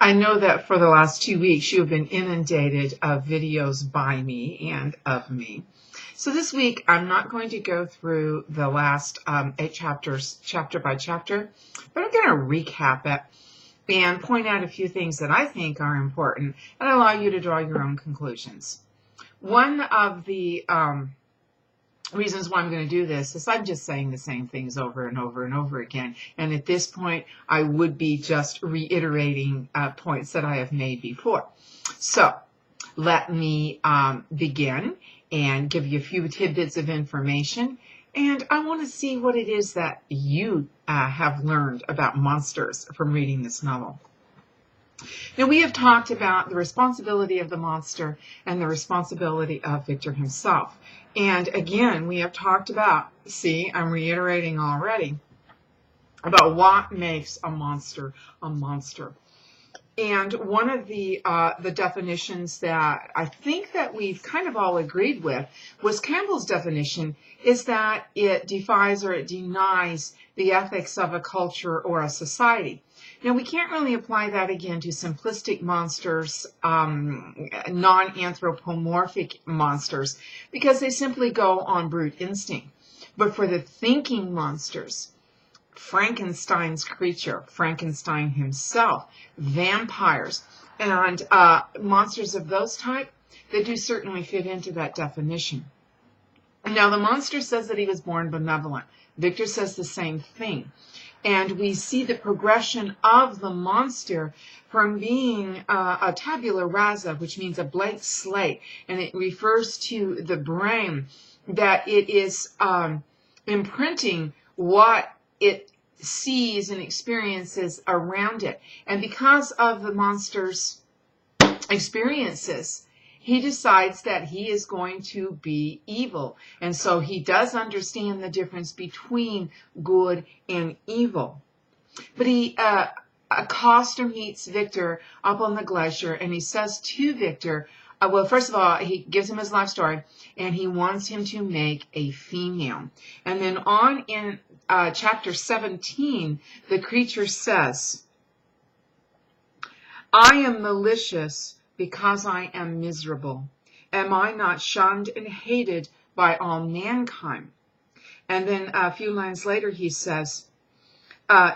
I know that for the last 2 weeks you have been inundated of videos by me and of me. So this week I'm not going to go through the last 8 chapters, chapter by chapter, but I'm going to recap it and point out a few things that I think are important and allow you to draw your own conclusions. One of the reasons why I'm going to do this is I'm just saying the same things over and over and over again. And at this point, I would be just reiterating points that I have made before. So let me begin and give you a few tidbits of information. And I want to see what it is that you have learned about monsters from reading this novel. Now, we have talked about the responsibility of the monster and the responsibility of Victor himself. And again, we have talked about, see, I'm reiterating already, about what makes a monster a monster. And one of the definitions that I think that we've kind of all agreed with was Campbell's definition, is that it defies or it denies the ethics of a culture or a society. Now, we can't really apply that again to simplistic monsters, non-anthropomorphic monsters, because they simply go on brute instinct. But for the thinking monsters, Frankenstein's creature, Frankenstein himself, vampires, and monsters of those type, they do certainly fit into that definition. Now, the monster says that he was born benevolent. Victor says the same thing. And we see the progression of the monster from being a tabula rasa, which means a blank slate, and it refers to the brain, that it is imprinting what it sees and experiences around it. And because of the monster's experiences, he decides that he is going to be evil. And so he does understand the difference between good and evil. But he accosts or meets Victor up on the glacier, and he says to Victor, well, first of all, he gives him his life story, and he wants him to make a female. And then on in chapter 17, the creature says, I am malicious because I am miserable. Am I not shunned and hated by all mankind? And then a few lines later he says,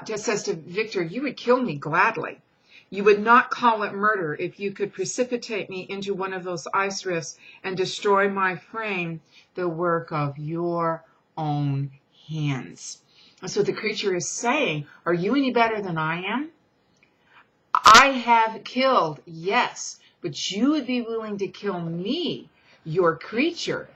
just says to Victor, you would kill me gladly. You would not call it murder if you could precipitate me into one of those ice rifts and destroy my frame, the work of your own hands. And so the creature is saying, are you any better than I am? I have killed, yes, but you would be willing to kill me, your creature.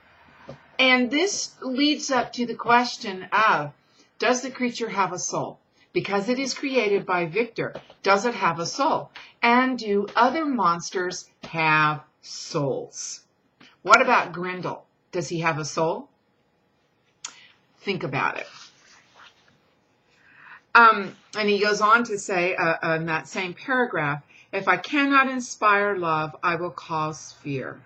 And this leads up to the question of, does the creature have a soul? Because it is created by Victor, does it have a soul? And do other monsters have souls? What about Grendel? Does he have a soul? Think about it. And he goes on to say in that same paragraph, if I cannot inspire love, I will cause fear.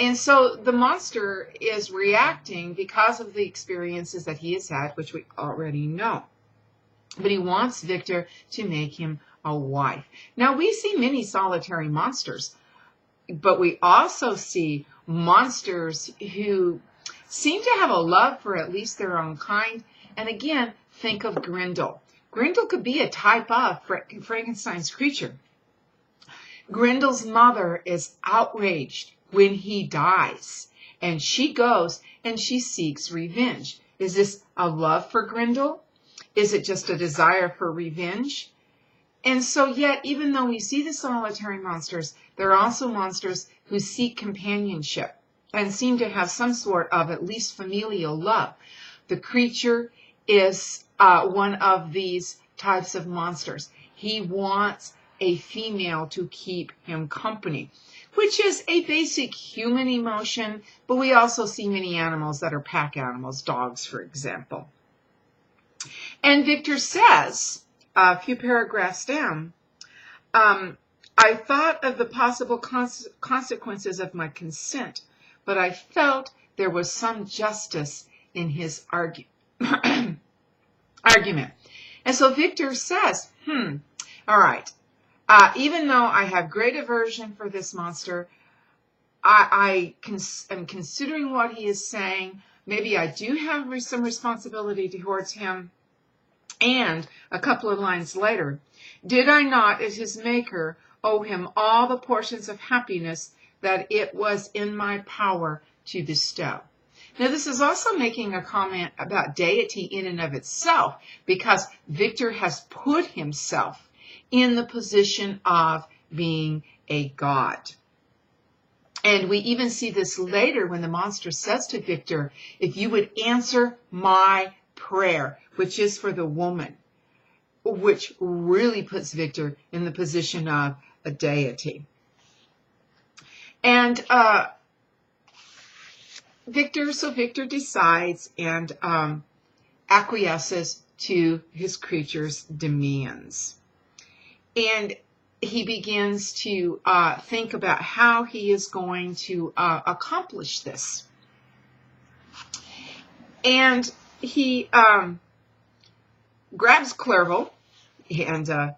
And so the monster is reacting because of the experiences that he has had, which we already know. But he wants Victor to make him a wife. Now, we see many solitary monsters, but we also see monsters who seem to have a love for at least their own kind. And again, think of Grendel. Grendel could be a type of Frankenstein's creature. Grendel's mother is outraged when he dies, and she goes and she seeks revenge. Is this a love for Grendel? Is it just a desire for revenge? And so yet, even though we see the solitary monsters, there are also monsters who seek companionship and seem to have some sort of at least familial love. The creature is one of these types of monsters. He wants a female to keep him company, which is a basic human emotion, but we also see many animals that are pack animals, dogs, for example. And Victor says, a few paragraphs down, I thought of the possible consequences of my consent, but I felt there was some justice in his argument. And so Victor says, all right, Even though I have great aversion for this monster, am considering what he is saying. Maybe I do have some responsibility towards him. And a couple of lines later, did I not, as his maker, owe him all the portions of happiness that it was in my power to bestow? Now, this is also making a comment about deity in and of itself, because Victor has put himself in the position of being a god. And we even see this later when the monster says to Victor, if you would answer my prayer, which is for the woman, which really puts Victor in the position of a deity. And Victor decides and acquiesces to his creature's demands. And he begins to think about how he is going to accomplish this. And he grabs Clerval, and I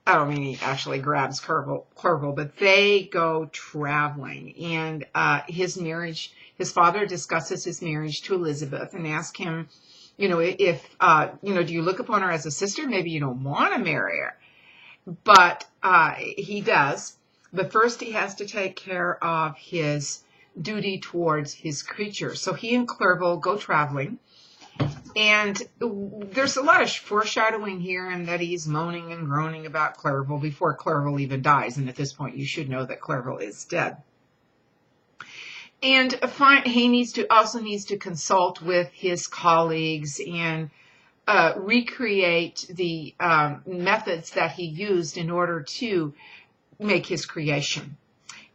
don't mean he actually grabs Clerval, but they go traveling. And his father discusses his marriage to Elizabeth and asks him, if, do you look upon her as a sister? Maybe you don't want to marry her. But he does. But first he has to take care of his duty towards his creature. So he and Clerval go traveling. And there's a lot of foreshadowing here, and that he's moaning and groaning about Clerval before Clerval even dies. And at this point, you should know that Clerval is dead. And he also needs to consult with his colleagues and recreate the methods that he used in order to make his creation.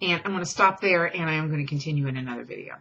And I'm going to stop there, and I am going to continue in another video.